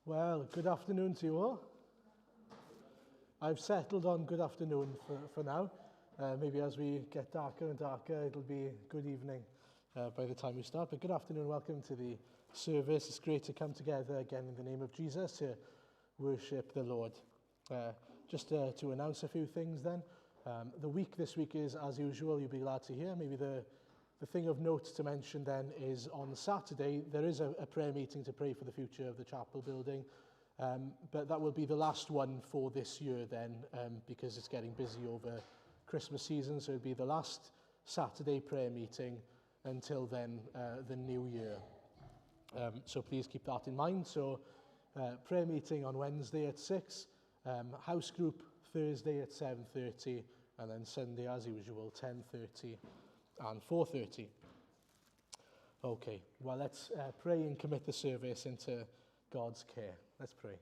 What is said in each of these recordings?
Well, good afternoon to you all. I've settled on good afternoon for now. Maybe as we get darker and darker, it'll be good evening by the time we start. But good afternoon, welcome to the service. It's great to come together again in the name of Jesus to worship the Lord. Just to announce a few things then. The week this week is, as usual, you'll be glad to hear. Maybe the thing of note to mention then is on Saturday, there is a prayer meeting to pray for the future of the chapel building. But that will be the last one for this year then, because it's getting busy over Christmas season. So it'll be the last Saturday prayer meeting until then, the new year. So please keep that in mind. So prayer meeting on Wednesday at 6, house group Thursday at 7:30, and then Sunday as usual 10:30 and 4:30. Okay, well let's pray and commit the service into God's care. Let's pray.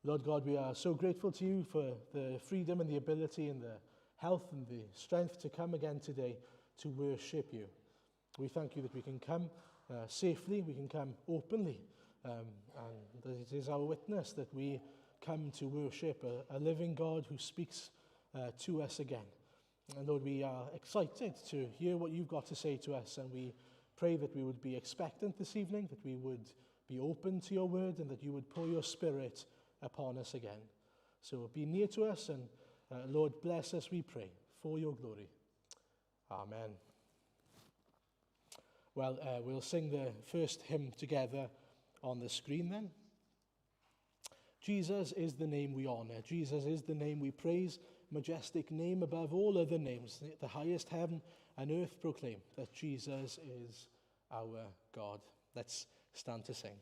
Lord God, we are so grateful to you for the freedom and the ability and the health and the strength to come again today to worship you. We thank you that we can come safely, we can come openly, and that it is our witness that we come to worship a living God who speaks to us again. And Lord, we are excited to hear what you've got to say to us, and we pray that we would be expectant this evening, that we would be open to your word, and that you would pour your spirit upon us again. So be near to us, and Lord, bless us, we pray, for your glory. Amen. Well, we'll sing the first hymn together on the screen then. Jesus is the name we honor. Jesus is the name we praise. Majestic name above all other names. The highest heaven and earth proclaim that Jesus is our God. Let's stand to sing.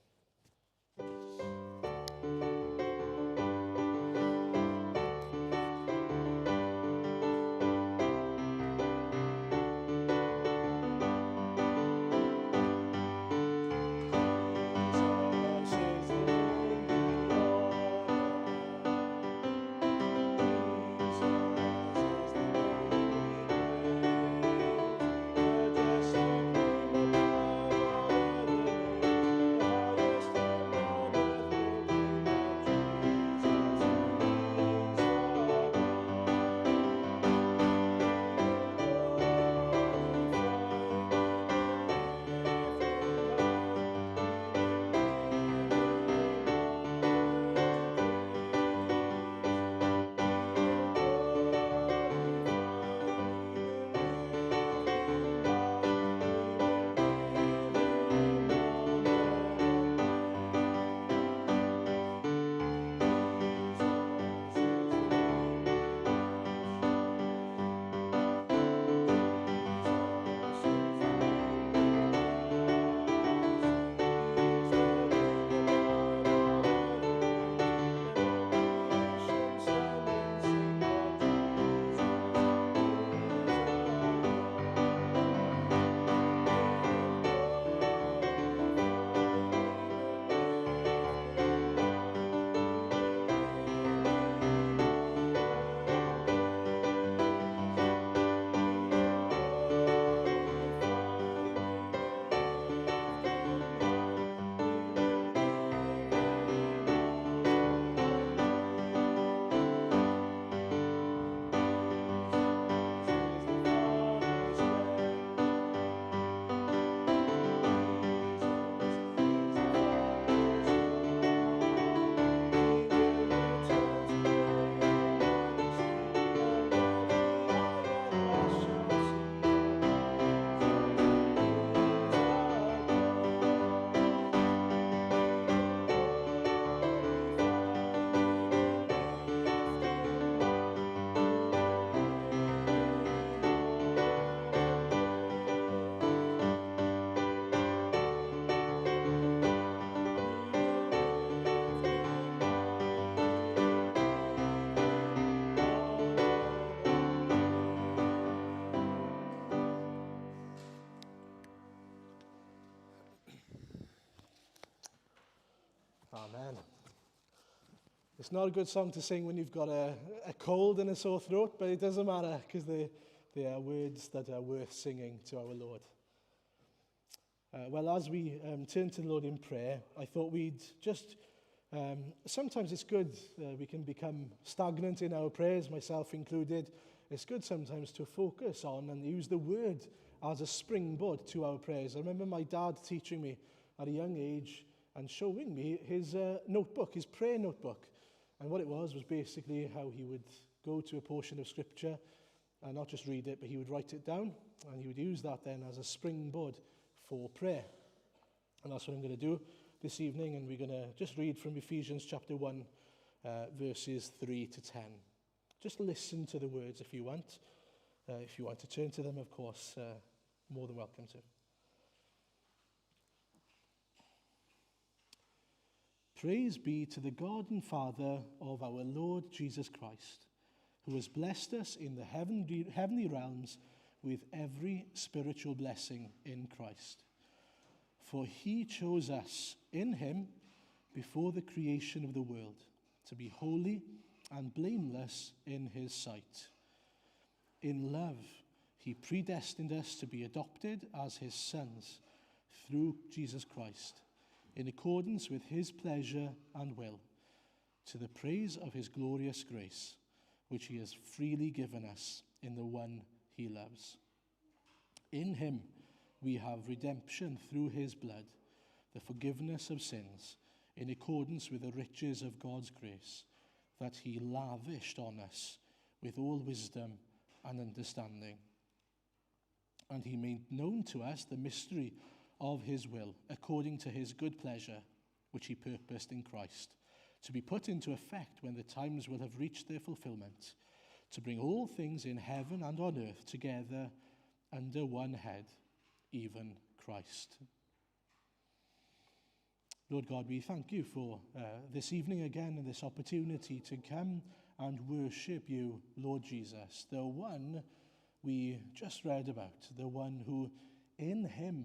Amen. It's not a good song to sing when you've got a cold and a sore throat, but it doesn't matter because they are words that are worth singing to our Lord. Well, as we turn to the Lord in prayer, I thought we'd just, sometimes it's good, we can become stagnant in our prayers, myself included. It's good sometimes to focus on and use the word as a springboard to our prayers. I remember my dad teaching me at a young age and showing me his notebook, his prayer notebook. And what it was basically how he would go to a portion of scripture and not just read it, but he would write it down, and he would use that then as a springboard for prayer. And that's what I'm going to do this evening, and we're going to just read from Ephesians chapter 1, verses 3 to 10. Just listen to the words if you want. If you want to turn to them, of course, more than welcome to. Praise be to the God and Father of our Lord Jesus Christ, who has blessed us in the heavenly realms with every spiritual blessing in Christ. For he chose us in him before the creation of the world to be holy and blameless in his sight. In love, he predestined us to be adopted as his sons through Jesus Christ, in accordance with his pleasure and will, to the praise of his glorious grace, which he has freely given us in the one he loves. In him we have redemption through his blood, the forgiveness of sins, in accordance with the riches of God's grace, that he lavished on us with all wisdom and understanding. And he made known to us the mystery of his will, according to his good pleasure, which he purposed in Christ, to be put into effect when the times will have reached their fulfillment, to bring all things in heaven and on earth together under one head, even Christ. Lord God, we thank you for this evening again and this opportunity to come and worship you, Lord Jesus, the one we just read about, the one who in him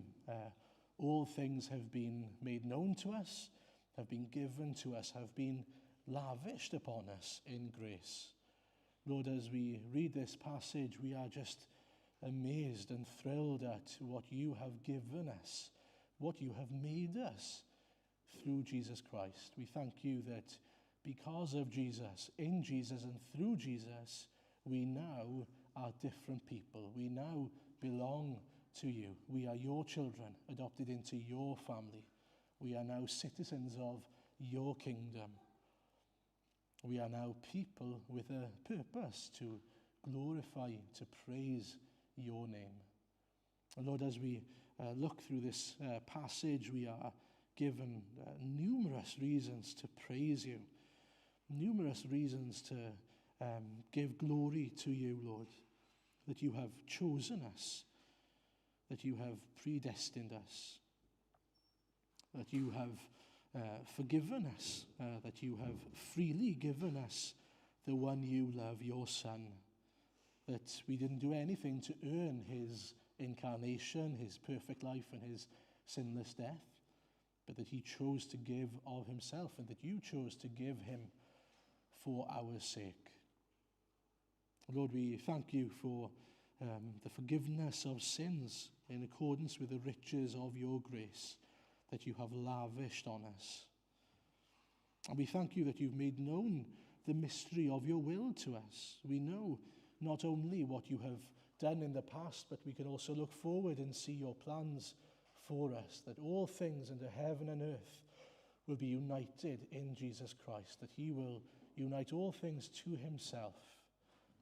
all things have been made known to us, have been given to us, have been lavished upon us in grace. Lord, as we read this passage, we are just amazed and thrilled at what you have given us, what you have made us through Jesus Christ. We thank you that because of Jesus, in Jesus and through Jesus, we now are different people. We now belong to you. We are your children, adopted into your family. We are now citizens of your kingdom. We are now people with a purpose to glorify, to praise your name. And Lord, as we look through this passage, we are given numerous reasons to praise you, numerous reasons to give glory to you, Lord, that you have chosen us, that you have predestined us, that you have forgiven us, that you have freely given us the one you love, your Son, that we didn't do anything to earn his incarnation, his perfect life and his sinless death, but that he chose to give of himself and that you chose to give him for our sake. Lord, we thank you for the forgiveness of sins in accordance with the riches of your grace that you have lavished on us. And we thank you that you've made known the mystery of your will to us. We know not only what you have done in the past, but we can also look forward and see your plans for us, that all things under heaven and earth will be united in Jesus Christ, that he will unite all things to himself.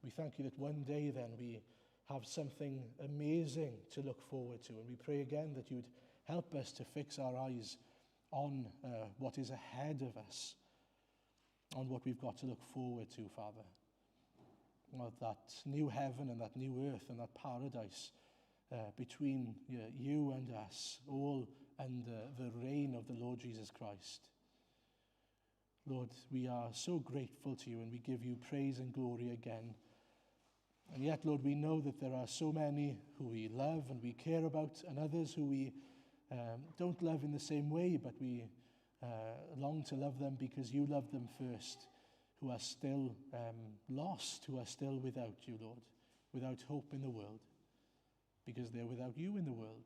We thank you that one day then we have something amazing to look forward to, and we pray again that you'd help us to fix our eyes on what is ahead of us, on what we've got to look forward to, Father. That new heaven and that new earth and that paradise between you and us, all under the reign of the Lord Jesus Christ. Lord, we are so grateful to you and we give you praise and glory again. And yet, Lord, we know that there are so many who we love and we care about, and others who we don't love in the same way, but we long to love them because you loved them first, who are still lost, who are still without you, Lord, without hope in the world, because they're without you in the world.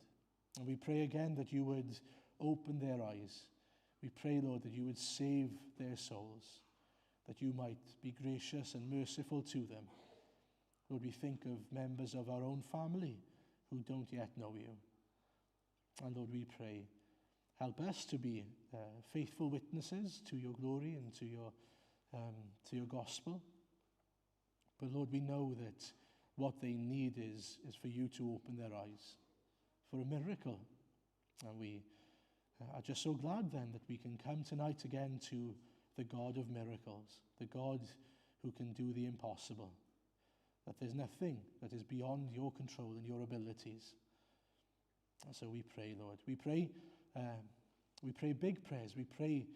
And we pray again that you would open their eyes. We pray, Lord, that you would save their souls, that you might be gracious and merciful to them. Lord, we think of members of our own family who don't yet know you. And Lord, we pray, help us to be faithful witnesses to your glory and to your gospel. But Lord, we know that what they need is for you to open their eyes for a miracle. And we are just so glad then that we can come tonight again to the God of miracles, the God who can do the impossible, that there's nothing that is beyond your control and your abilities. And so we pray, Lord. We pray big prayers. We pray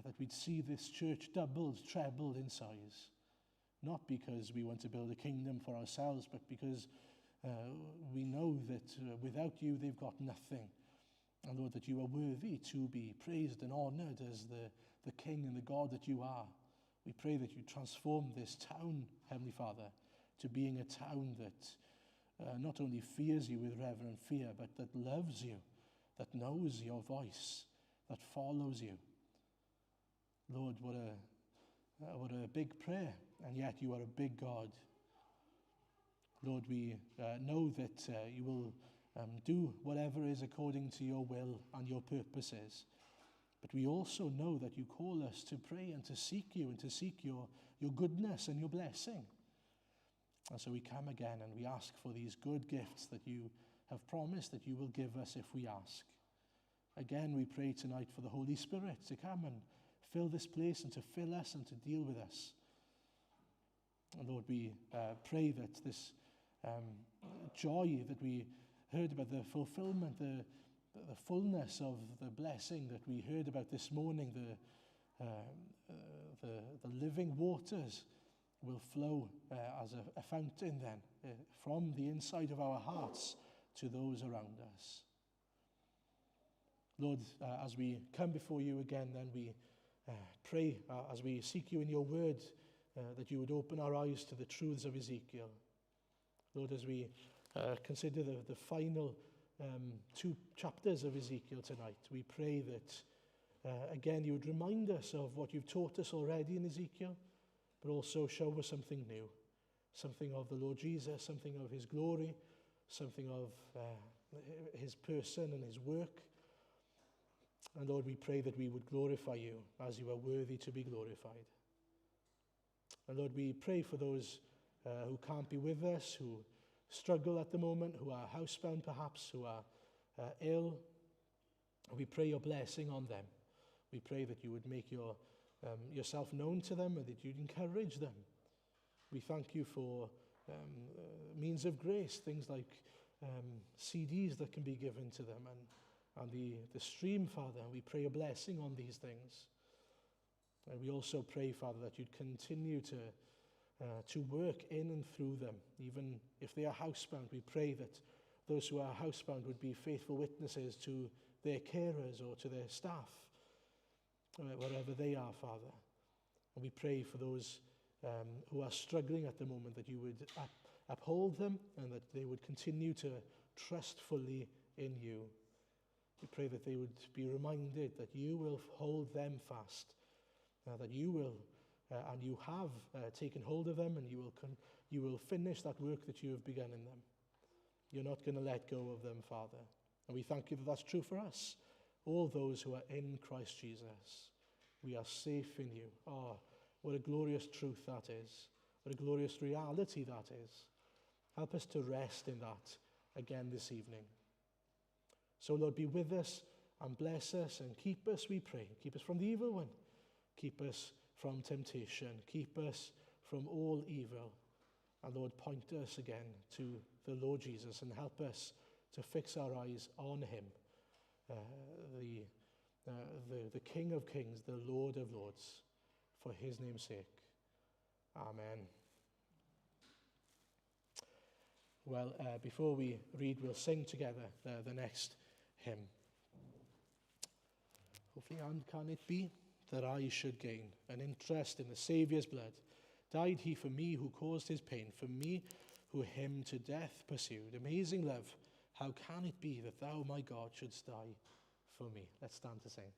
that we'd see this church doubled, trebled in size. Not because we want to build a kingdom for ourselves, but because we know that without you they've got nothing. And Lord, that you are worthy to be praised and honoured as the King and the God that you are. We pray that you transform this town, Heavenly Father, to being a town that not only fears you with reverent fear, but that loves you, that knows your voice, that follows you. Lord, what a big prayer, and yet you are a big God. Lord, we know that you will do whatever is according to your will and your purposes. But we also know that you call us to pray and to seek you and to seek your goodness and your blessing. And so we come again and we ask for these good gifts that you have promised that you will give us if we ask. Again, we pray tonight for the Holy Spirit to come and fill this place and to fill us and to deal with us. And Lord, we pray that this joy that we heard about, the fulfillment, the fullness of the blessing that we heard about this morning, the living waters will flow as a fountain then from the inside of our hearts to those around us. Lord, as we come before you again, then we pray as we seek you in your word that you would open our eyes to the truths of Ezekiel. Lord, as we consider the final 2 chapters of Ezekiel tonight, we pray that again you would remind us of what you've taught us already in Ezekiel, but also show us something new, something of the Lord Jesus, something of his glory, something of his person and his work. And Lord, we pray that we would glorify you as you are worthy to be glorified. And Lord, we pray for those who can't be with us, who struggle at the moment, who are housebound perhaps, who are ill. We pray your blessing on them. We pray that you would make yourself known to them and that you'd encourage them. We thank you for means of grace, things like CDs that can be given to them and the stream, Father. We pray a blessing on these things. And we also pray, Father, that you'd continue to work in and through them, even if they are housebound. We pray that those who are housebound would be faithful witnesses to their carers or to their staff, wherever they are, Father. And we pray for those who are struggling at the moment, that you would uphold them and that they would continue to trust fully in you. We pray that they would be reminded that you will hold them fast, that you will and you have taken hold of them, and you will finish that work that you have begun in them. You're not going to let go of them, Father. And we thank you that that's true for us, all those who are in Christ Jesus. We are safe in you. Oh, what a glorious truth that is. What a glorious reality that is. Help us to rest in that again this evening. So, Lord, be with us and bless us and keep us, we pray. Keep us from the evil one. Keep us from temptation. Keep us from all evil. And Lord, point us again to the Lord Jesus and help us to fix our eyes on him, the King of Kings, the Lord of Lords, for his name's sake. Amen. Well, before we read, we'll sing together the next hymn. Hopefully, and can it be that I should gain an interest in the Saviour's blood? Died he for me who caused his pain, for me who him to death pursued. Amazing love, How can it be that thou, my God, shouldst die for me? Let's stand to sing.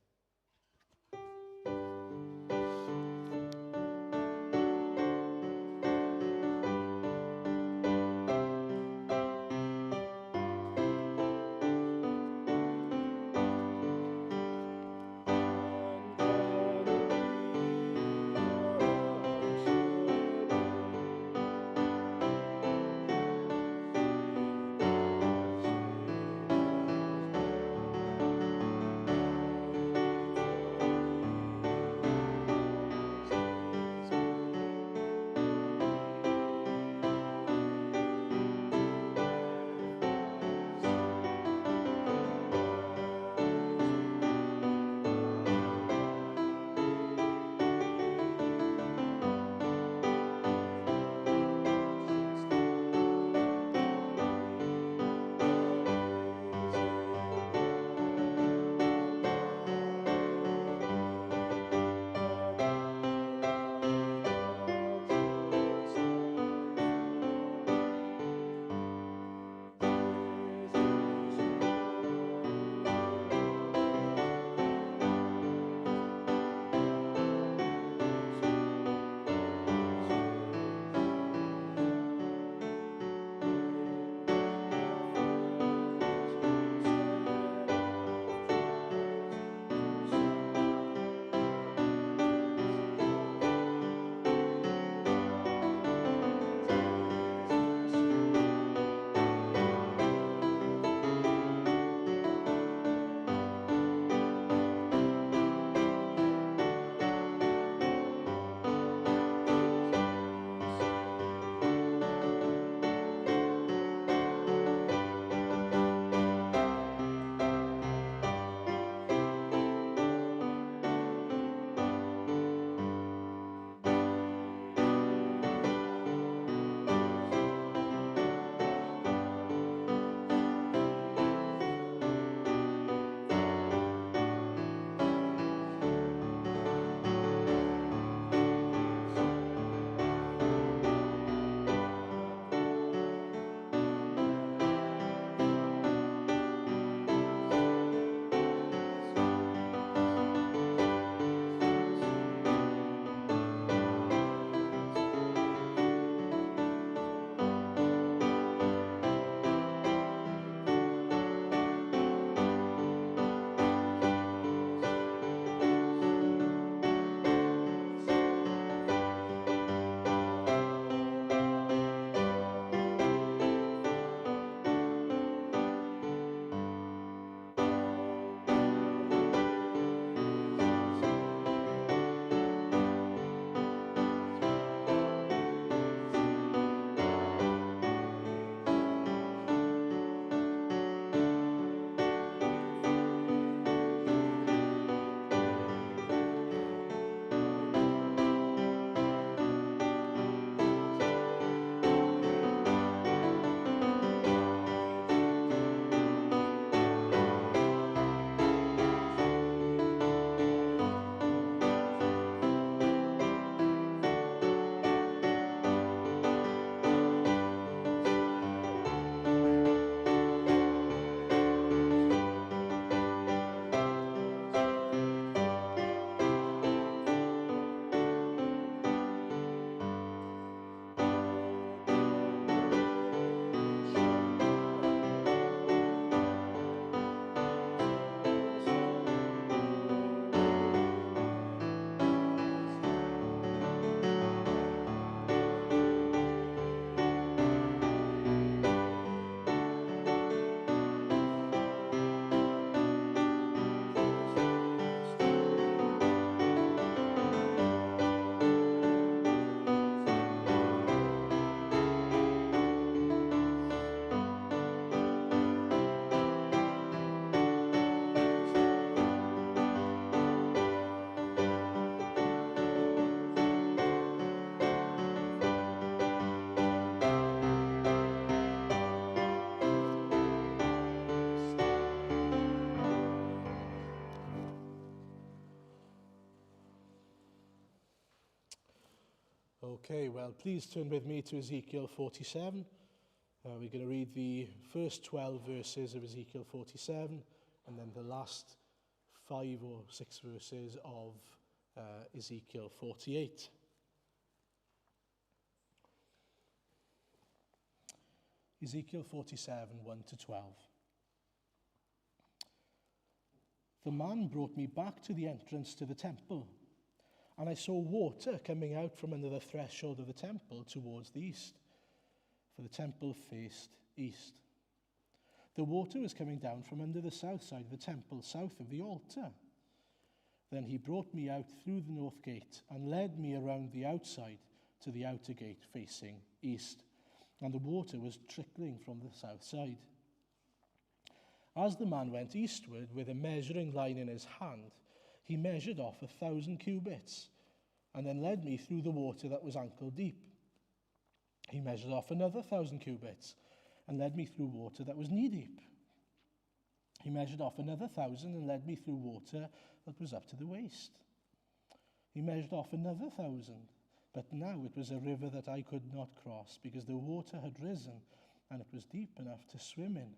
Okay, well, please turn with me to Ezekiel 47. We're going to read the first 12 verses of Ezekiel 47 and then the last 5 or 6 verses of Ezekiel 48. Ezekiel 47, 1 to 12. The man brought me back to the entrance to the temple, and I saw water coming out from under the threshold of the temple towards the east, for the temple faced east. The water was coming down from under the south side of the temple, south of the altar. Then he brought me out through the north gate and led me around the outside to the outer gate facing east, and the water was trickling from the south side. As the man went eastward with a measuring line in his hand, he measured off 1,000 cubits, and then led me through the water that was ankle deep. He measured off another 1,000 cubits, and led me through water that was knee deep. He measured off another 1,000 and led me through water that was up to the waist. He measured off another 1,000, but now it was a river that I could not cross, because the water had risen, and it was deep enough to swim in,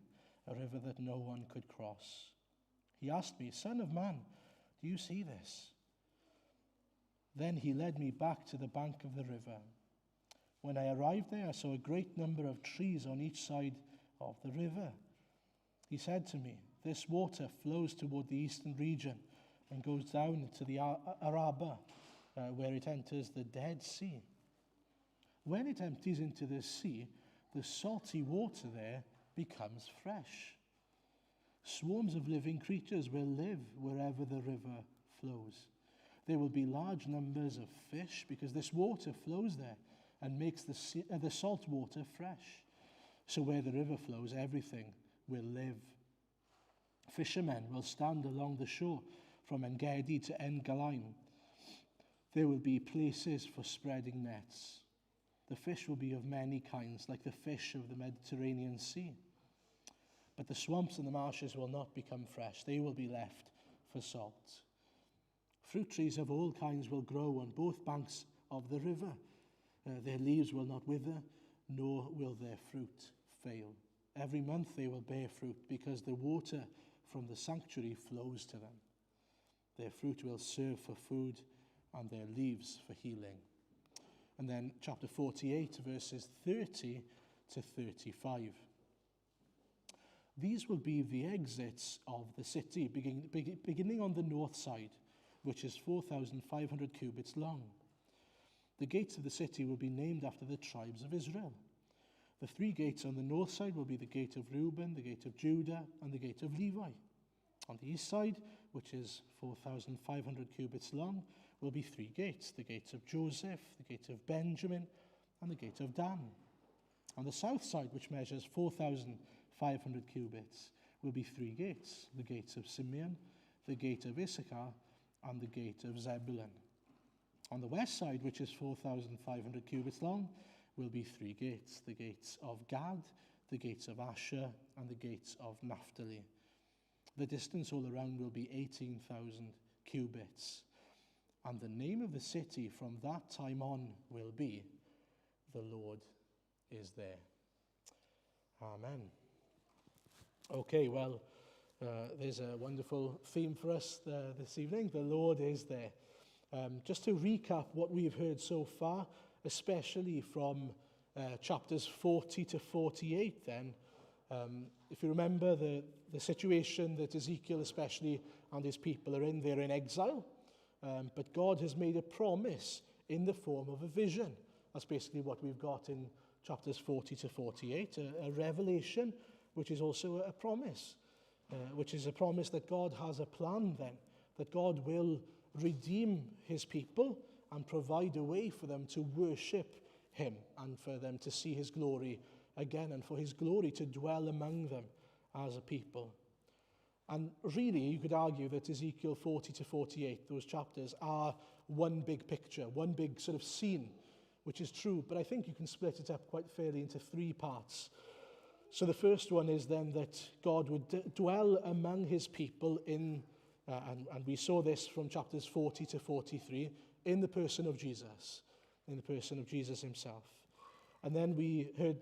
a river that no one could cross. He asked me, "Son of man, do you see this?" Then he led me back to the bank of the river. When I arrived there, I saw a great number of trees on each side of the river. He said to me, "This water flows toward the eastern region and goes down to the Arabah, where it enters the Dead Sea. When it empties into the sea, the salty water there becomes fresh. Swarms of living creatures will live wherever the river flows. There will be large numbers of fish, because this water flows there and makes the salt water fresh. So where the river flows, everything will live. Fishermen will stand along the shore from En-Gedi to En-Galim. There will be places for spreading nets. The fish will be of many kinds, like the fish of the Mediterranean Sea. But the swamps and the marshes will not become fresh. They will be left for salt. Fruit trees of all kinds will grow on both banks of the river. Their leaves will not wither, nor will their fruit fail. Every month they will bear fruit, because the water from the sanctuary flows to them. Their fruit will serve for food, and their leaves for healing." And then chapter 48, verses 30 to 35. These will be the exits of the city, beginning on the north side, which is 4,500 cubits long. The gates of the city will be named after the tribes of Israel. The 3 gates on the north side will be the gate of Reuben, the gate of Judah, and the gate of Levi. On the east side, which is 4,500 cubits long, will be 3 gates: the gate of Joseph, the gate of Benjamin, and the gate of Dan. On the south side, which measures 4,500 cubits, will be 3 gates: the gates of Simeon, the gate of Issachar, and the gate of Zebulun. On the west side, which is 4,500 cubits long, will be 3 gates: the gates of Gad, the gates of Asher, and the gates of Naphtali. The distance all around will be 18,000 cubits. And the name of the city from that time on will be, "The Lord is there." Amen. Okay, well, there's a wonderful theme for us this evening. The Lord is there. Just to recap what we've heard so far, especially from chapters 40 to 48 then, if you remember the situation that Ezekiel especially and his people are in, they're in exile. But God has made a promise in the form of a vision. That's basically what we've got in chapters 40 to 48, a revelation, which is also a promise, which is a promise that God has a plan then, that God will redeem his people and provide a way for them to worship him and for them to see his glory again and for his glory to dwell among them as a people. And really, you could argue that Ezekiel 40 to 48, those chapters, are one big picture, one big sort of scene, which is true. But I think you can split it up quite fairly into 3 parts. So the first one is then that God would dwell among his people in, and we saw this from chapters 40 to 43, in the person of Jesus himself. And then we heard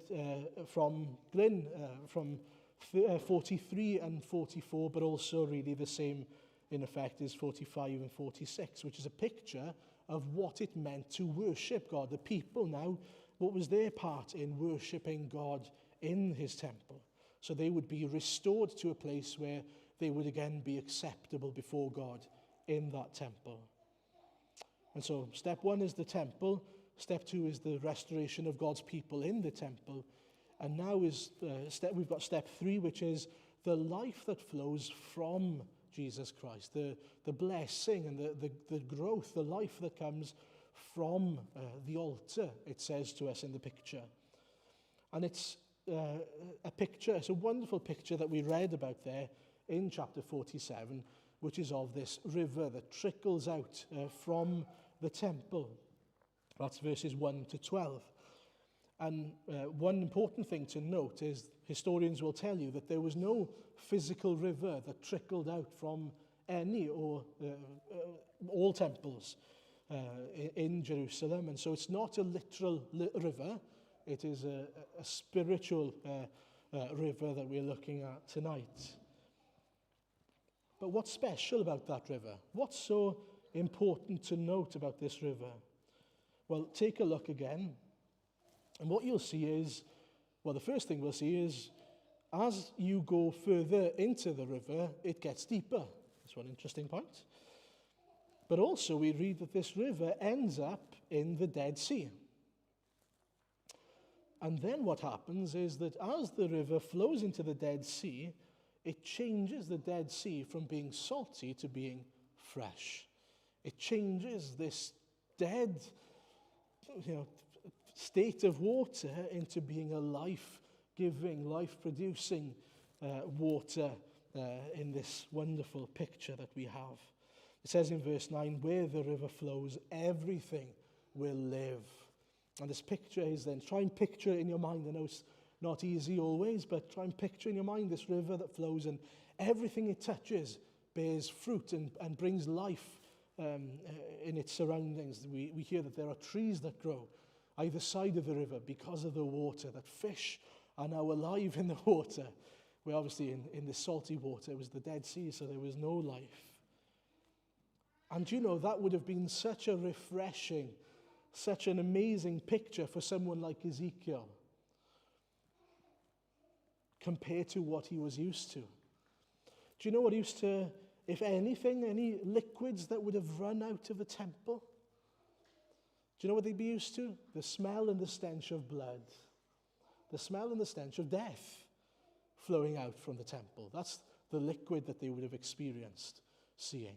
from Glyn from 43 and 44, but also really the same in effect is 45 and 46, which is a picture of what it meant to worship God. The people now, what was their part in worshiping God in his temple? So they would be restored to a place where they would again be acceptable before God in that temple. And so step one is the temple. Step two is the restoration of God's people in the temple. And now is we've got step three, which is the life that flows from Jesus Christ, the blessing and the growth, the life that comes from the altar, it says to us in the picture. And it's a picture, it's a wonderful picture that we read about there in chapter 47, which is of this river that trickles out from the temple. That's verses 1 to 12. And one important thing to note is historians will tell you that there was no physical river that trickled out from any or all temples in Jerusalem. And so it's not a literal river. It is a spiritual river that we're looking at tonight. But what's special about that river? What's so important to note about this river? Well, take a look again. And what you'll see is, well, the first thing we'll see is, as you go further into the river, it gets deeper. That's one interesting point. But also we read that this river ends up in the Dead Sea. And then what happens is that as the river flows into the Dead Sea, it changes the Dead Sea from being salty to being fresh. It changes this dead, state of water into being a life-giving, life-producing water in this wonderful picture that we have. It says in verse 9, where the river flows, everything will live. And this picture is then, try and picture it in your mind. I know it's not easy always, but try and picture in your mind this river that flows, and everything it touches bears fruit and brings life in its surroundings. We hear that there are trees that grow either side of the river because of the water, that fish are now alive in the water. Where obviously in the salty water, it was the Dead Sea, so there was no life. And that would have been such a refreshing, such an amazing picture for someone like Ezekiel, compared to what he was used to. Do you know what he used to, if anything, any liquids that would have run out of the temple? Do you know what they'd be used to? The smell and the stench of blood. The smell and the stench of death flowing out from the temple. That's the liquid that they would have experienced seeing.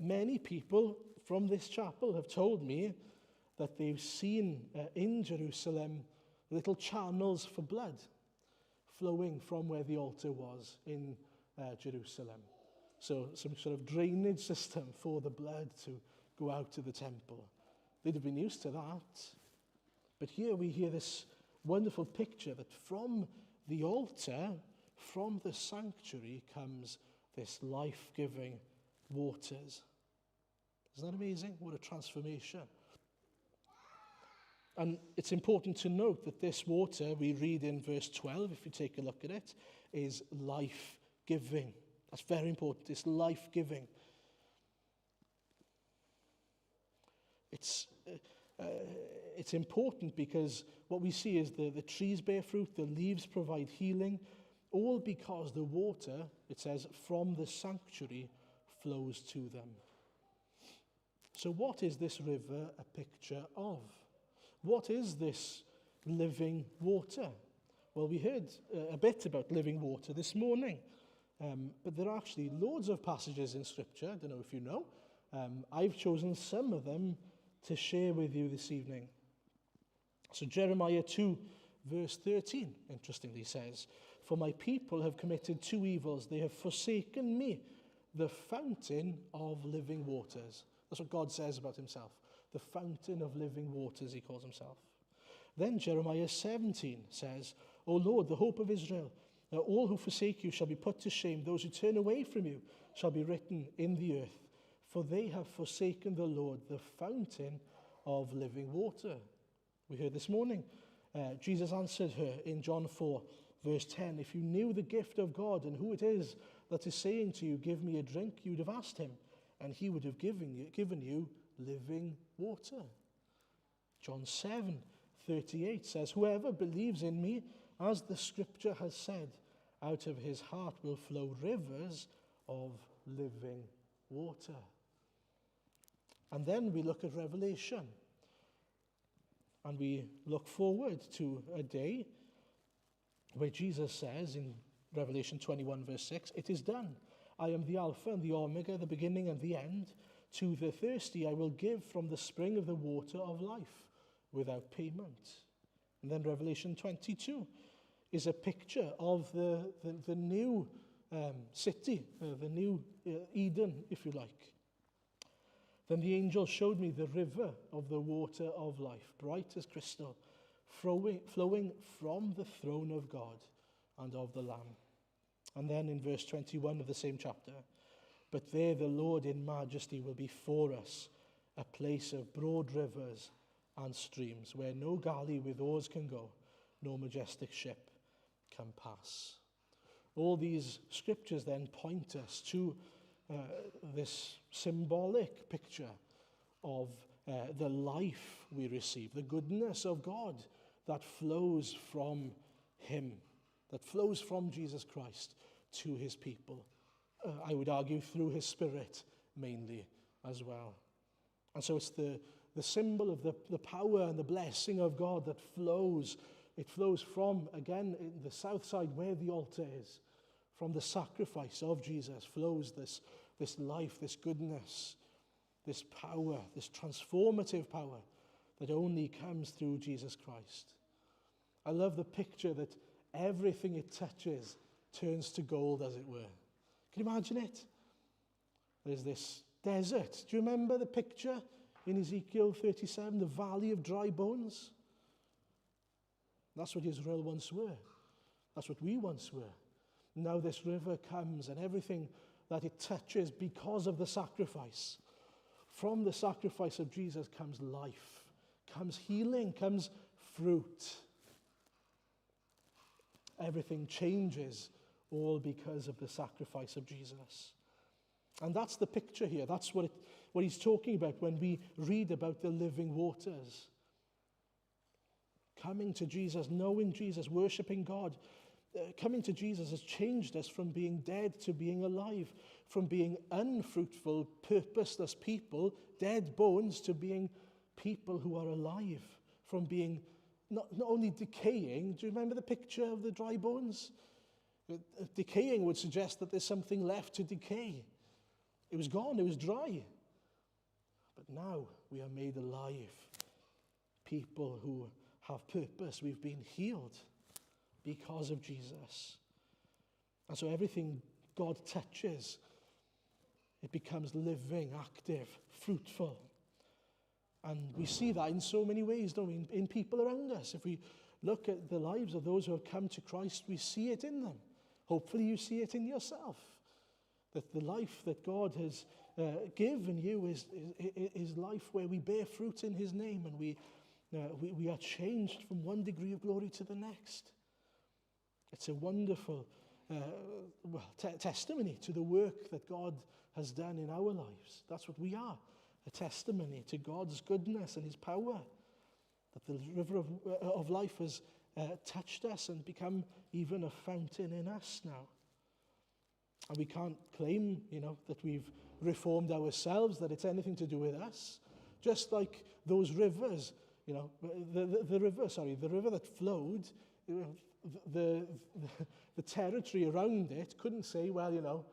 Many people from this chapel have told me that they've seen in Jerusalem little channels for blood flowing from where the altar was in Jerusalem. So some sort of drainage system for the blood to go out to the temple. They'd have been used to that. But here we hear this wonderful picture that from the altar, from the sanctuary, comes this life-giving waters. Isn't that amazing? What a transformation. And it's important to note that this water, we read in verse 12, if you take a look at it, is life-giving. That's very important. It's life-giving. It's important because what we see is the trees bear fruit, the leaves provide healing, all because the water, it says, from the sanctuary flows to them. So what is this river a picture of? What is this living water? Well, we heard a bit about living water this morning, but there are actually loads of passages in Scripture. I don't know if you know. I've chosen some of them to share with you this evening. So Jeremiah 2, verse 13, interestingly says, "For my people have committed two evils. They have forsaken me, the fountain of living waters." That's what God says about himself. The fountain of living waters, he calls himself. Then Jeremiah 17 says, "O Lord, the hope of Israel, all who forsake you shall be put to shame. Those who turn away from you shall be written in the earth. For they have forsaken the Lord, the fountain of living water." we heard this morning. Jesus answered her in John 4, verse 10, if you knew the gift of God and who it is that is saying to you, give me a drink, you'd have asked him, and he would have given you living water. John 7:38 says, whoever believes in me, as the scripture has said, out of his heart will flow rivers of living water. And then we look at Revelation, and we look forward to a day where Jesus says in Revelation 21 verse 6, it is done. I am the Alpha and the Omega, the beginning and the end. To the thirsty I will give from the spring of the water of life without payment. And then Revelation 22 is a picture of the new city, the new Eden, if you like. Then the angel showed me the river of the water of life, bright as crystal, flowing from the throne of God and of the Lamb. And then in verse 21 of the same chapter, but there the Lord in majesty will be for us, a place of broad rivers and streams, where no galley with oars can go, no majestic ship can pass. All these scriptures then point us to this symbolic picture of the life we receive, the goodness of God that flows from him, that flows from Jesus Christ to his people. I would argue through his Spirit mainly as well. And so it's the symbol of the power and the blessing of God that flows. It flows from, again, in the south side where the altar is. From the sacrifice of Jesus flows this life, this goodness, this power, this transformative power that only comes through Jesus Christ. I love the picture that everything it touches turns to gold, as it were. Can you imagine it? There's this desert. Do you remember the picture in Ezekiel 37, the valley of dry bones? That's what Israel once were. That's what we once were. Now this river comes, and everything that it touches because of the sacrifice. From the sacrifice of Jesus comes life, comes healing, comes fruit. Everything changes, all because of the sacrifice of Jesus. And that's the picture here. That's what he's talking about when we read about the living waters. Coming to Jesus, knowing Jesus, worshiping God. Coming to Jesus has changed us from being dead to being alive, from being unfruitful, purposeless people, dead bones, to being people who are alive, from being not only decaying. Do you remember the picture of the dry bones? Decaying would suggest that there's something left to decay. It was gone, it was dry. But now we are made alive. People who have purpose, we've been healed because of Jesus. And so everything God touches, it becomes living, active, fruitful. And we see that in so many ways, don't we? In people around us. If we look at the lives of those who have come to Christ, we see it in them. Hopefully you see it in yourself. That the life that God has given you is life where we bear fruit in his name, and we are changed from one degree of glory to the next. It's a wonderful testimony to the work that God has done in our lives. That's what we are, a testimony to God's goodness and his power, that the river of life has touched us and become even a fountain in us now. And we can't claim, that we've reformed ourselves, that it's anything to do with us. Just like those rivers, the river that flowed, the territory around it couldn't say, well,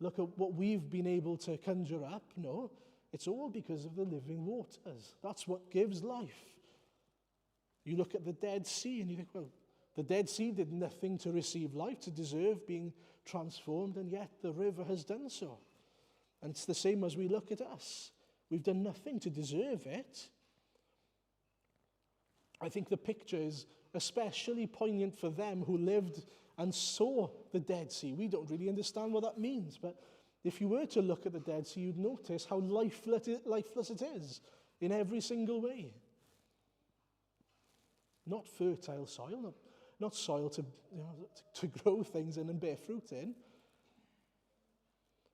look at what we've been able to conjure up. No, it's all because of the living waters. That's what gives life. You look at the Dead Sea and you think, well, the Dead Sea did nothing to receive life, to deserve being transformed, and yet the river has done so. And it's the same as we look at us. We've done nothing to deserve it. I think the picture is especially poignant for them who lived and saw the Dead Sea. We don't really understand what that means, but if you were to look at the Dead Sea, you'd notice how lifeless it is in every single way. not fertile soil, not soil to grow things in and bear fruit in.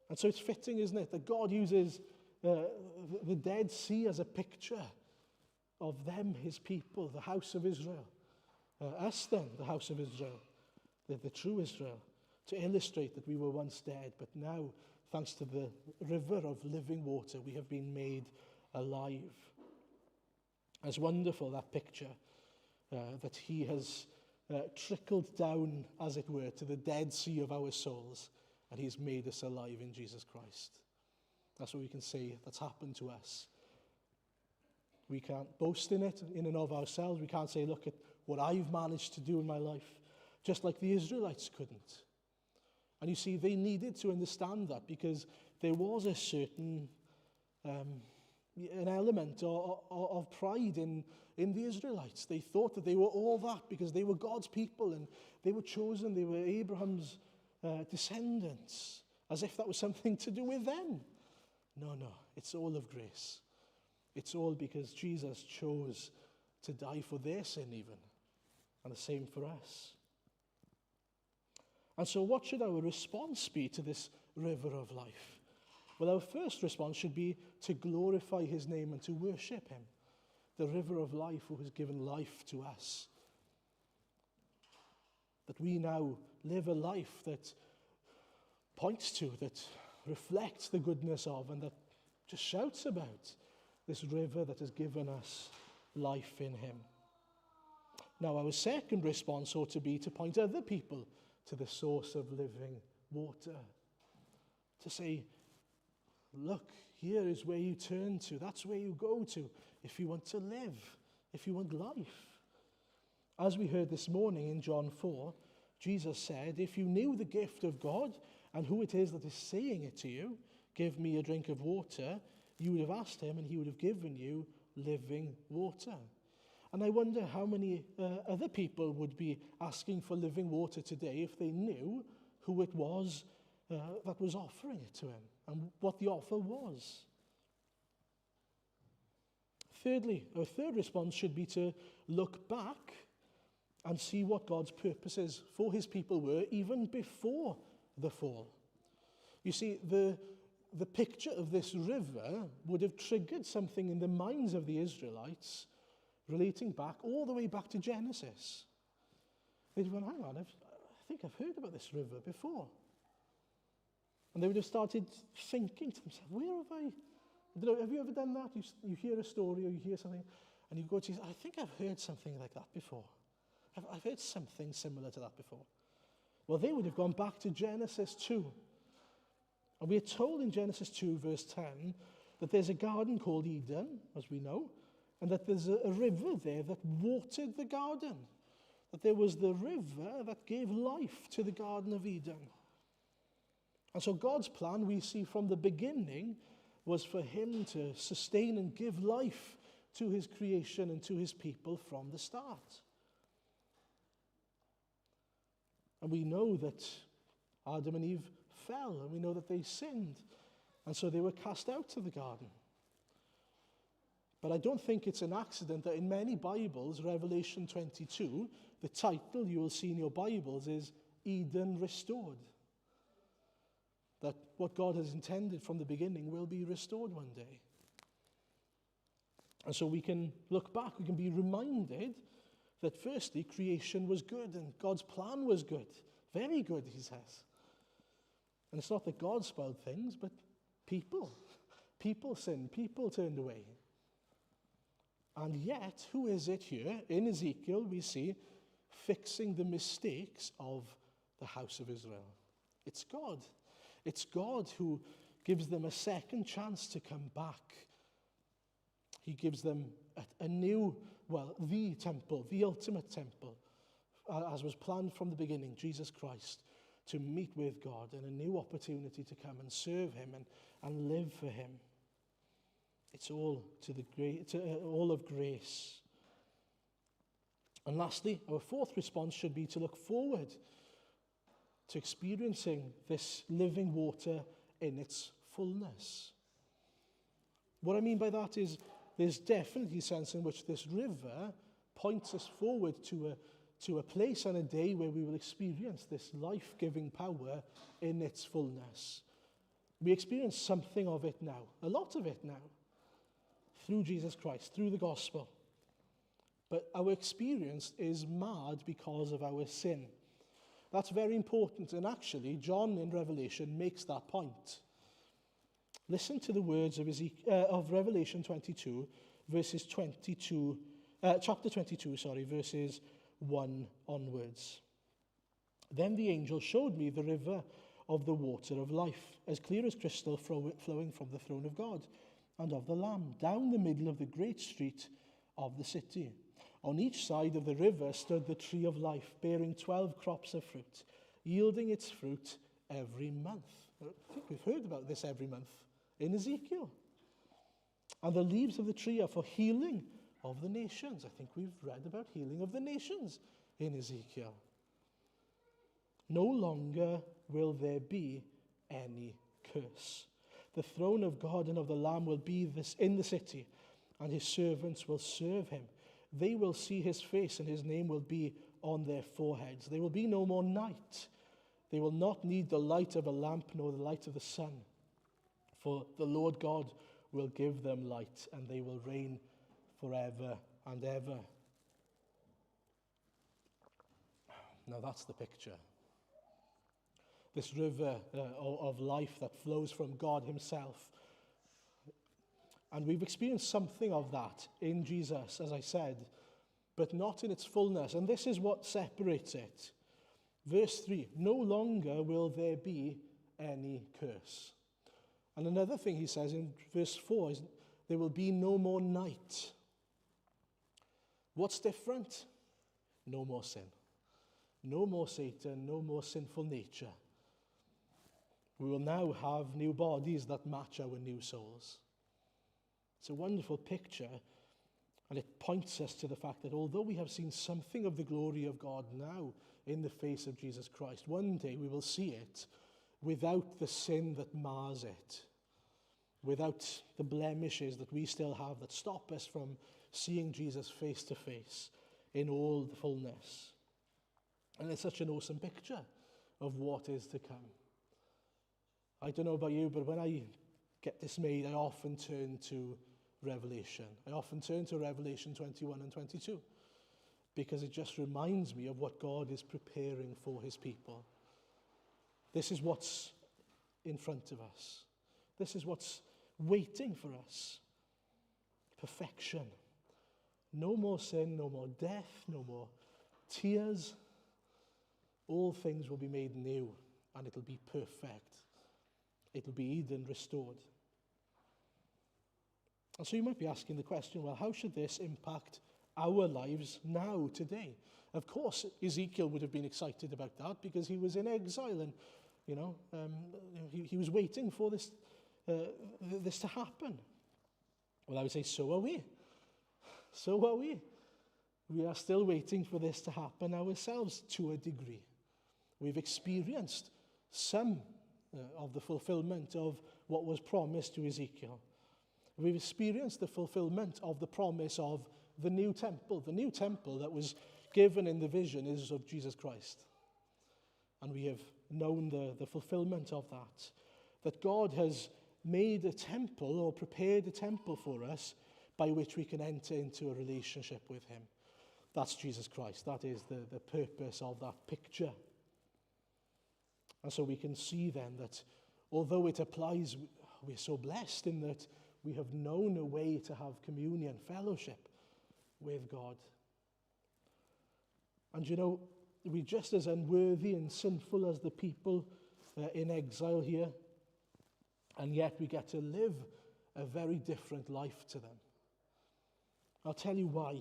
And so it's fitting, isn't it, that God uses the Dead Sea as a picture of them, his people, the house of Israel. Us then, the house of Israel, the true Israel, to illustrate that we were once dead, but now, thanks to the river of living water, we have been made alive. It's wonderful, that picture, that he has trickled down, as it were, to the Dead Sea of our souls, and he's made us alive in Jesus Christ. That's what we can say that's happened to us. We can't boast in it, in and of ourselves. We can't say, look at what I've managed to do in my life, just like the Israelites couldn't. And you see, they needed to understand that, because there was a certain an element of pride in the Israelites. They thought that they were all that because they were God's people and they were chosen, they were Abraham's descendants, as if that was something to do with them. No, it's all of grace. It's all because Jesus chose to die for their sin even, and the same for us. And so what should our response be to this river of life? Well, our first response should be to glorify his name and to worship him, the river of life who has given life to us. That we now live a life that points to, that reflects the goodness of, and that just shouts about this river that has given us life in him. Now, our second response ought to be to point other people to the source of living water. To say, look, here is where you turn to. That's where you go to if you want to live, if you want life. As we heard this morning in John 4, Jesus said, if you knew the gift of God and who it is that is saying it to you, give me a drink of water, you would have asked him and he would have given you living water. And I wonder how many other people would be asking for living water today if they knew who it was that was offering it to him and what the offer was. Thirdly, our third response should be to look back and see what God's purposes for his people were even before the fall. You see, the picture of this river would have triggered something in the minds of the Israelites relating back, all the way back to Genesis. They'd have gone, hang on, I think I've heard about this river before. And they would have started thinking to themselves, where have I don't know, have you ever done that? You hear a story or you hear something, and you go to yourself, I think I've heard something like that before. I've heard something similar to that before. Well, they would have gone back to Genesis 2. And we are told in Genesis 2, verse 10, that there's a garden called Eden, as we know, and that there's a river there that watered the garden. That there was the river that gave life to the Garden of Eden. And so God's plan, we see from the beginning, was for him to sustain and give life to his creation and to his people from the start. And we know that Adam and Eve fell, and we know that they sinned, and so they were cast out of the garden. But I don't think it's an accident that in many Bibles, Revelation 22, the title you will see in your Bibles is Eden Restored. That what God has intended from the beginning will be restored one day. And so we can look back, we can be reminded that firstly, creation was good and God's plan was good. Very good, he says. And it's not that God spoiled things, but people. People sinned, people turned away. And yet, who is it here? In Ezekiel, we see fixing the mistakes of the house of Israel. It's God. It's God who gives them a second chance to come back. He gives them a new, the temple, the ultimate temple, as was planned from the beginning, Jesus Christ, to meet with God and a new opportunity to come and serve him and live for him. It's all all of grace. And lastly, our fourth response should be to look forward to experiencing this living water in its fullness. What I mean by that is there's definitely a sense in which this river points us forward to a place and a day where we will experience this life-giving power in its fullness. We experience something of it now, a lot of it now, through Jesus Christ, through the gospel. But our experience is marred because of our sin. That's very important, and actually, John in Revelation makes that point. Listen to the words of Revelation 22, verses 22, chapter 22, verses 1 onwards. Then the angel showed me the river of the water of life, as clear as crystal, flowing from the throne of God and of the Lamb, down the middle of the great street of the city. On each side of the river stood the tree of life, bearing 12 crops of fruit, yielding its fruit every month. I think we've heard about this every month in Ezekiel. And the leaves of the tree are for healing of the nations. I think we've read about healing of the nations in Ezekiel. No longer will there be any curse. The throne of God and of the Lamb will be in the city, and his servants will serve him. They will see his face, and his name will be on their foreheads. There will be no more night. They will not need the light of a lamp nor the light of the sun. For the Lord God will give them light, and they will reign forever and ever. Now that's the picture. This river of life that flows from God himself. And we've experienced something of that in Jesus, as I said, but not in its fullness. And this is what separates it. Verse 3, no longer will there be any curse. And another thing he says in verse 4 is there will be no more night. What's different? No more sin. No more Satan, no more sinful nature. We will now have new bodies that match our new souls. It's a wonderful picture, and it points us to the fact that although we have seen something of the glory of God now in the face of Jesus Christ, one day we will see it without the sin that mars it, without the blemishes that we still have that stop us from seeing Jesus face to face in all the fullness. And it's such an awesome picture of what is to come. I don't know about you, but when I get dismayed, I often turn to Revelation. I often turn to Revelation 21 and 22 because it just reminds me of what God is preparing for his people. This is what's in front of us. This is what's waiting for us. Perfection. No more sin, no more death, no more tears. All things will be made new, and it'll be perfect. It'll be Eden restored. And so you might be asking the question, well, how should this impact our lives now, today? Of course, Ezekiel would have been excited about that because he was in exile and, he was waiting for this to happen. Well, I would say, so are we. So are we. We are still waiting for this to happen ourselves to a degree. We've experienced some of the fulfillment of what was promised to Ezekiel. We've experienced the fulfillment of the promise of the new temple that was given in the vision is of Jesus Christ. And we have known the fulfillment of that God has made a temple or prepared a temple for us by which we can enter into a relationship with him. That's Jesus Christ. That is the purpose of that picture. And so we can see then that although it applies, we're so blessed in that we have known a way to have communion, fellowship with God. And we're just as unworthy and sinful as the people in exile here, and yet we get to live a very different life to them. I'll tell you why.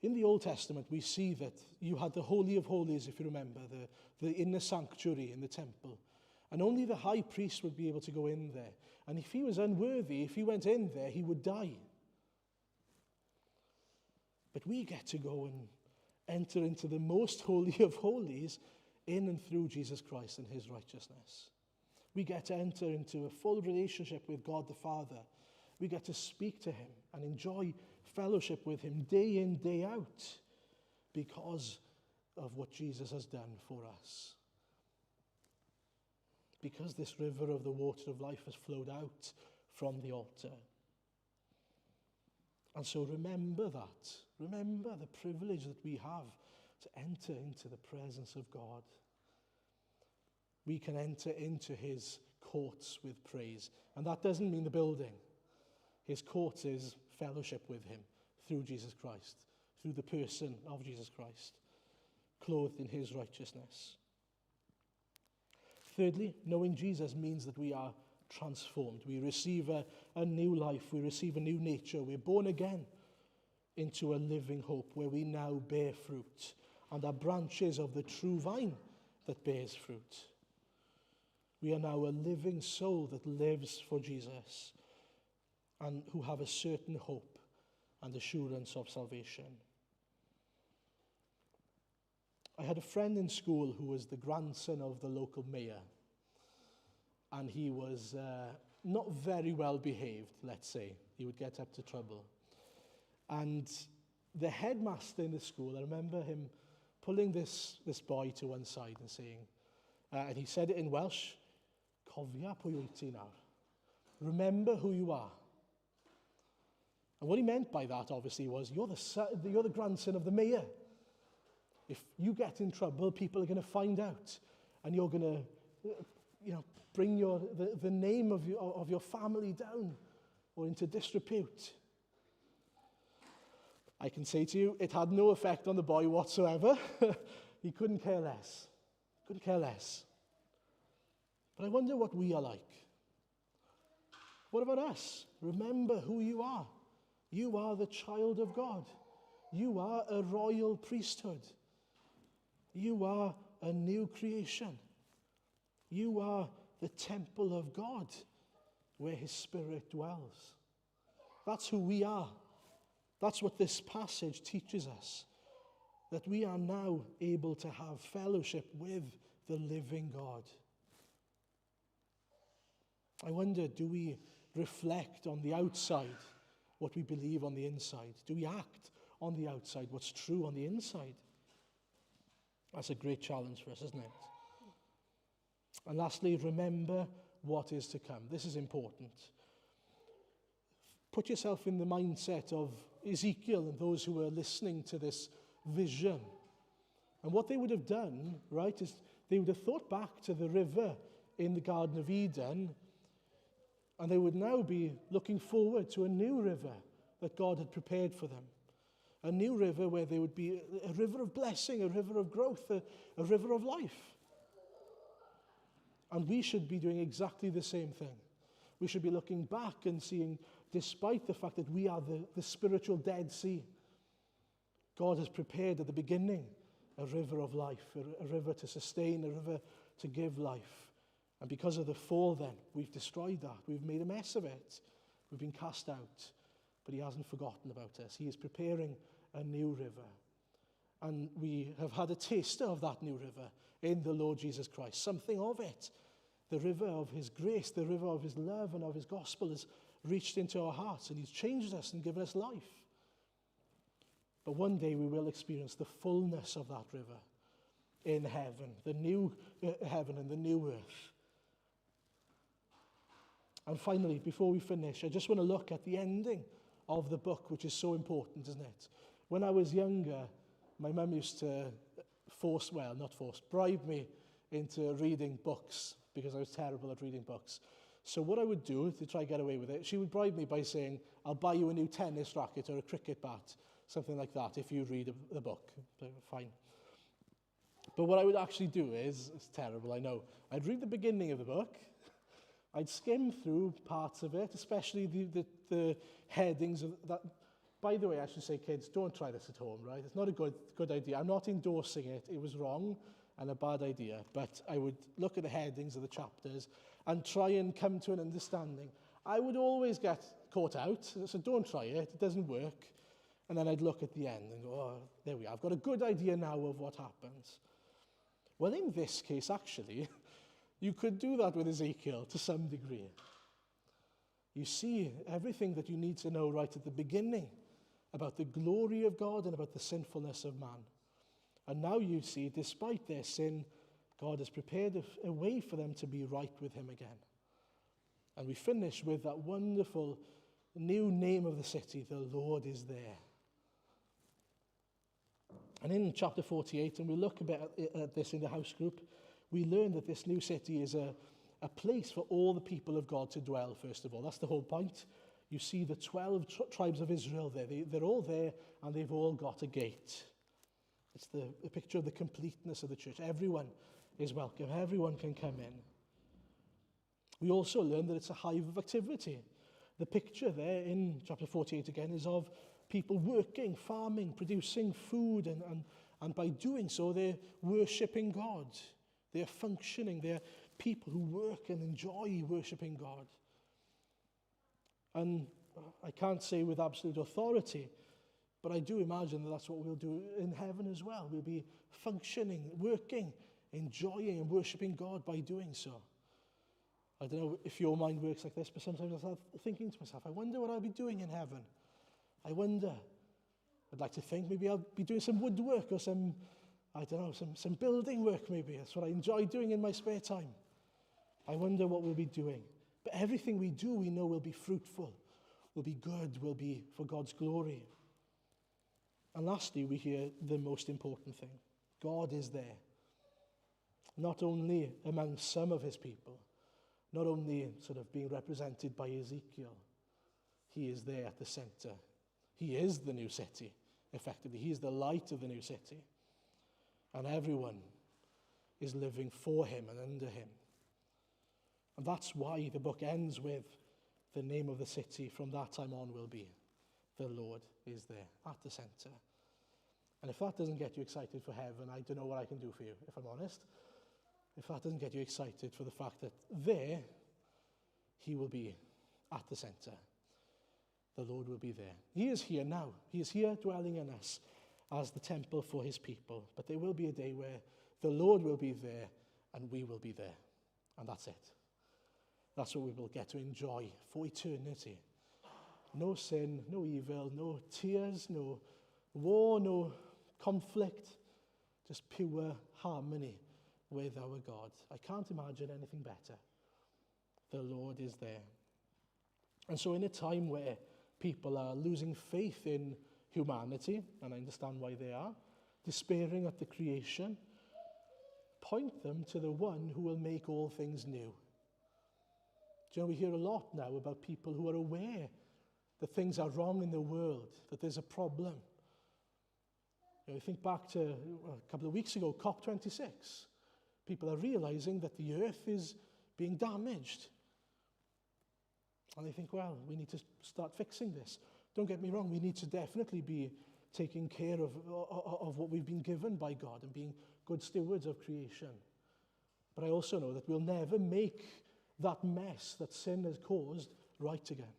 In the Old Testament, we see that you had the Holy of Holies, if you remember, the inner sanctuary in the temple. And only the high priest would be able to go in there. And if he was unworthy, if he went in there, he would die. But we get to go and enter into the most holy of holies in and through Jesus Christ and his righteousness. We get to enter into a full relationship with God the Father. We get to speak to him and enjoy fellowship with him day in, day out, because of what Jesus has done for us. Because this river of the water of life has flowed out from the altar. And so remember that. Remember the privilege that we have to enter into the presence of God. We can enter into his courts with praise. And that doesn't mean the building. His courts is fellowship with him through Jesus Christ, through the person of Jesus Christ, clothed in his righteousness. Thirdly, knowing Jesus means that we are transformed. We receive a new life. We receive a new nature. We're born again into a living hope where we now bear fruit and are branches of the true vine that bears fruit. We are now a living soul that lives for Jesus and who have a certain hope and assurance of salvation. I had a friend in school who was the grandson of the local mayor. And he was not very well behaved, let's say. He would get up to trouble. And the headmaster in the school, I remember him pulling this boy to one side and saying, and he said it in Welsh, "Cofia pwy wyt ti nawr." Remember who you are. And what he meant by that, obviously, was you're the grandson of the mayor. If you get in trouble, people are going to find out, and you're going to, bring the name of your family down or into disrepute. I can say to you, it had no effect on the boy whatsoever. He couldn't care less. Couldn't care less. But I wonder what we are like. What about us? Remember who you are. You are the child of God. You are a royal priesthood. You are a new creation. You are the temple of God where his Spirit dwells. That's who we are. That's what this passage teaches us. That we are now able to have fellowship with the living God. I wonder, do we reflect on the outside what we believe on the inside? Do we act on the outside what's true on the inside? That's a great challenge for us, isn't it? And lastly, remember what is to come. This is important. Put yourself in the mindset of Ezekiel and those who were listening to this vision. And what they would have done, right, is they would have thought back to the river in the Garden of Eden, and they would now be looking forward to a new river that God had prepared for them. A new river where there would be a river of blessing, a river of growth, a river of life. And we should be doing exactly the same thing. We should be looking back and seeing, despite the fact that we are the spiritual Dead Sea, God has prepared at the beginning a river of life, a river to sustain, a river to give life. And because of the fall then, we've destroyed that. We've made a mess of it. We've been cast out. But he hasn't forgotten about us. He is preparing a new river. And we have had a taster of that new river in the Lord Jesus Christ. Something of it. The river of his grace, the river of his love and of his gospel has reached into our hearts, and he's changed us and given us life. But one day we will experience the fullness of that river in heaven, the new heaven and the new earth. And finally, before we finish, I just want to look at the ending of the book, which is so important, isn't it? When I was younger, my mum used to bribe me into reading books because I was terrible at reading books. So what I would do to try to get away with it, she would bribe me by saying, "I'll buy you a new tennis racket or a cricket bat," something like that, if you read the book. Fine. But what I would actually do is, it's terrible, I know, I'd read the beginning of the book, I'd skim through parts of it, especially the headings of that. By the way, I should say, kids, don't try this at home, right? It's not a good idea. I'm not endorsing it. It was wrong and a bad idea. But I would look at the headings of the chapters and try and come to an understanding. I would always get caught out, so don't try it. It doesn't work. And then I'd look at the end and go, oh, there we are. I've got a good idea now of what happens. Well, in this case, actually, you could do that with Ezekiel to some degree. You see everything that you need to know right at the beginning about the glory of God and about the sinfulness of man. And now you see, despite their sin, God has prepared a way for them to be right with him again. And we finish with that wonderful new name of the city, the Lord is there. And in chapter 48, and we'll look a bit at this in the house group, we learn that this new city is a place for all the people of God to dwell, first of all. That's the whole point. You see the 12 tribes of Israel there. They're all there, and they've all got a gate. It's a picture of the completeness of the church. Everyone is welcome. Everyone can come in. We also learn that it's a hive of activity. The picture there in chapter 48 again is of people working, farming, producing food, and by doing so, they're worshipping God. They're functioning. They're people who work and enjoy worshipping God. And I can't say with absolute authority, but I do imagine that that's what we'll do in heaven as well. We'll be functioning, working, enjoying and worshipping God by doing so. I don't know if your mind works like this, but sometimes I start thinking to myself, I wonder what I'll be doing in heaven. I wonder. I'd like to think maybe I'll be doing some woodwork or some building work maybe. That's what I enjoy doing in my spare time. I wonder what we'll be doing. But everything we do, we know will be fruitful, will be good, will be for God's glory. And lastly, we hear the most important thing. God is there. Not only among some of his people, not only sort of being represented by Ezekiel, he is there at the center. He is the new city, effectively. He is the light of the new city. And everyone is living for him and under him. And that's why the book ends with the name of the city from that time on will be, the Lord is there at the center. And if that doesn't get you excited for heaven, I don't know what I can do for you, if I'm honest. If that doesn't get you excited for the fact that there, he will be at the center. The Lord will be there. He is here now. He is here dwelling in us as the temple for his people. But there will be a day where the Lord will be there and we will be there. And that's it. That's what we will get to enjoy for eternity. No sin, no evil, no tears, no war, no conflict. Just pure harmony with our God. I can't imagine anything better. The Lord is there. And so in a time where people are losing faith in humanity, and I understand why they are, despairing at the creation, point them to the one who will make all things new. Do you know, we hear a lot now about people who are aware that things are wrong in the world, that there's a problem. You know, think back to a couple of weeks ago, COP26. People are realizing that the earth is being damaged. And they think, well, we need to start fixing this. Don't get me wrong, we need to definitely be taking care of what we've been given by God and being good stewards of creation. But I also know that we'll never make that mess that sin has caused right again.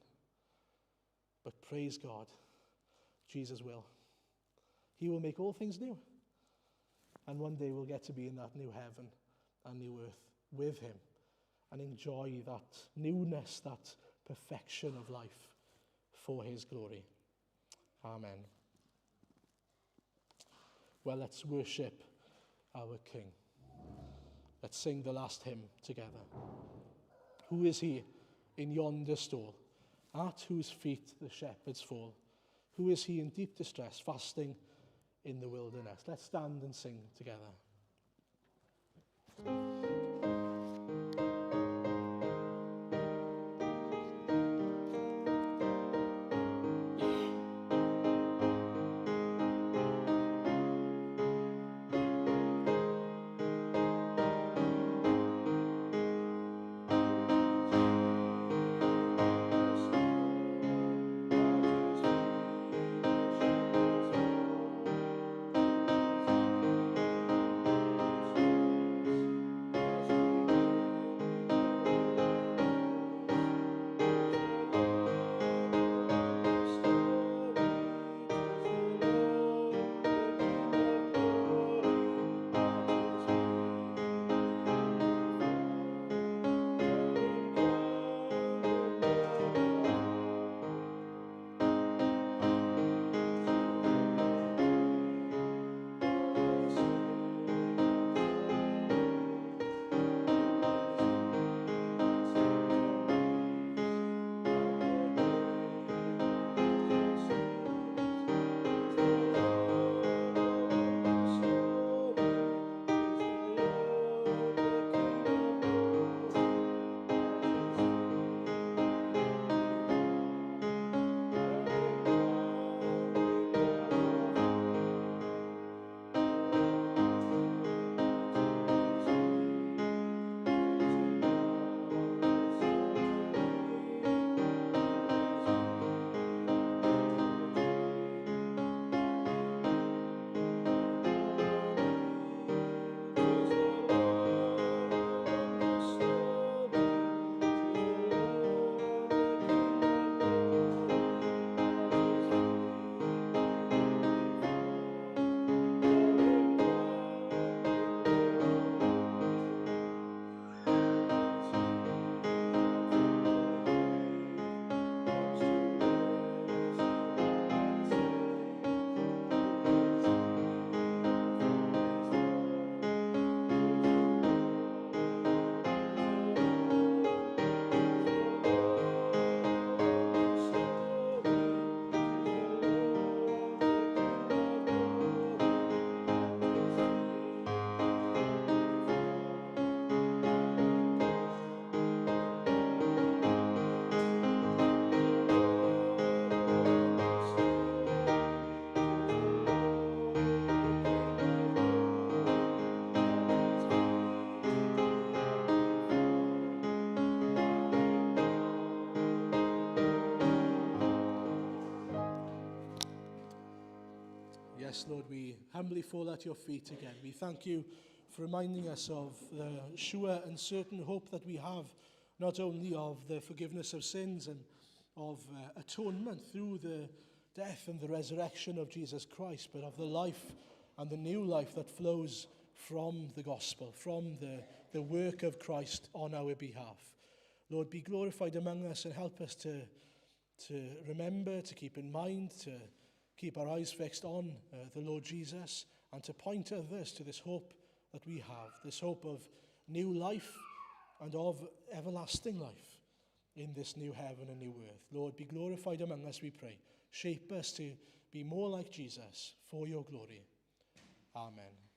But praise God, Jesus will. He will make all things new. And one day we'll get to be in that new heaven and new earth with him and enjoy that newness, that perfection of life for his glory. Amen. Well, let's worship our King. Let's sing the last hymn together. Who is he in yonder stall, at whose feet the shepherds fall? Who is he in deep distress, fasting in the wilderness? Let's stand and sing together. Yes, Lord, we humbly fall at your feet again. We thank you for reminding us of the sure and certain hope that we have, not only of the forgiveness of sins and of atonement through the death and the resurrection of Jesus Christ, but of the life and the new life that flows from the gospel, from the work of Christ on our behalf. Lord, be glorified among us and help us to remember, to keep in mind, to keep our eyes fixed on the Lord Jesus, and to point others to this hope that we have, this hope of new life and of everlasting life in this new heaven and new earth. Lord, be glorified among us, we pray. Shape us to be more like Jesus for your glory. Amen.